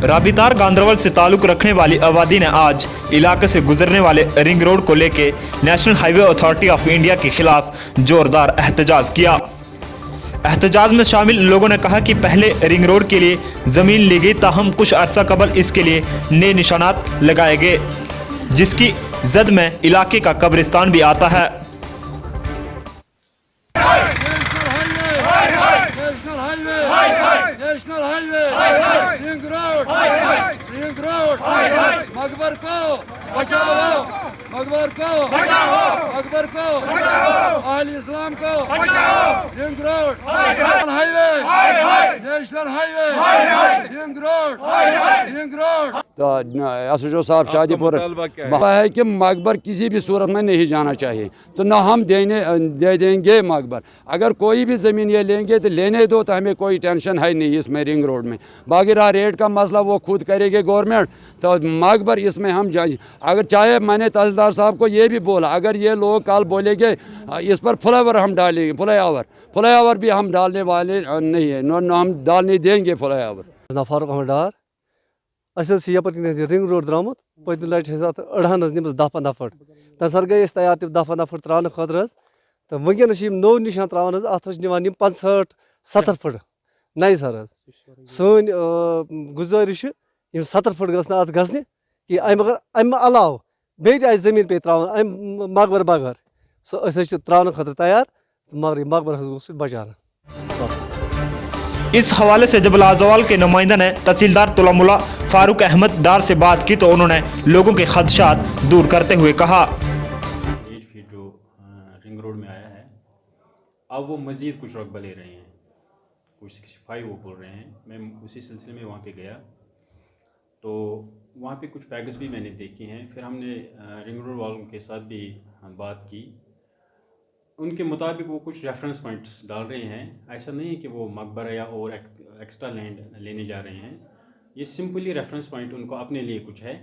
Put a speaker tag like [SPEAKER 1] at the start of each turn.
[SPEAKER 1] राबीतार गांधरबल से ताल्लुक रखने वाली आबादी ने आज इलाके से गुजरने वाले रिंग रोड को लेकर national highway authority of India के खिलाफ जोरदार एहतजाज किया। एहतजाज में शामिल लोगों ने कहा कि पहले रिंग रोड के लिए जमीन ली गई, ताहम कुछ अरसा कबल इसके लिए नए निशानात लगाए गए, जिसकी जद में इलाके का कब्रिस्तान भी आता है।
[SPEAKER 2] नेशनल हाईवे रिंग रोड मकबर को बचाओ, मकबर को अहले इस्लाम को ring road highway, national highway ring road.
[SPEAKER 3] तो एसएचओ साहब शादीपुर है कि मकबर किसी भी सूरत में नहीं जाना चाहिए, तो ना हम दे देंगे मकबर। अगर कोई भी ज़मीन ये लेंगे तो लेने दो, तो हमें कोई टेंशन है नहीं इसमें रिंग रोड में। बाकी रहा रेट का मसला, वो खुद करेगी गवर्नमेंट, तो मकबर इसमें हम अगर चाहे मैंने तहसीलदार साहब को ये भी बोला, अगर ये लोग कल बोलेंगे इस पर फ्लाईओवर हम डालेंगे, फ्लाईओवर भी हम डालने वाले नहीं है, न हम डालने देंगे flyover.
[SPEAKER 4] Farooq Ahmad Dar yup ring road द्रामुत पत्म लट अड़हन निम्स 10-15 फुट, तम सात गई तैयार 10-15 फुट त्राने खतर, तो वनस नो निशान त्रान अत 65-70 फुट नई सर। सन गुजारिश 70 फुट गस अत गि कि अम अलाव बे जमीन पे त्रान मकबर बगैर सो त्रान खतर तैयार, मगर मकबर गो बचाना।
[SPEAKER 1] इस हवाले से जब लाजवाल के नुमाइंदा ने तहसीलदार तुलामुल्ला फारूक अहमद डार से बात की, तो उन्होंने लोगों के खदशात दूर करते हुए कहा,
[SPEAKER 5] 8 फीट जो रिंग रोड में आया है, अब वो मज़ीद कुछ रकबा ले रहे हैं, कुछ 65 वो बोल रहे हैं। मैं उसी सिलसिले में वहाँ पे गया, तो वहाँ पे कुछ पैकेज भी मैंने देखे हैं। फिर हमने रिंग रोड वालों के साथ भी बात की, उनके मुताबिक वो कुछ रेफरेंस पॉइंट्स डाल रहे हैं। ऐसा नहीं है कि वो मकबरा या और एक्स्ट्रा लैंड लेने जा रहे हैं, ये सिंपली रेफरेंस पॉइंट उनको अपने लिए कुछ है।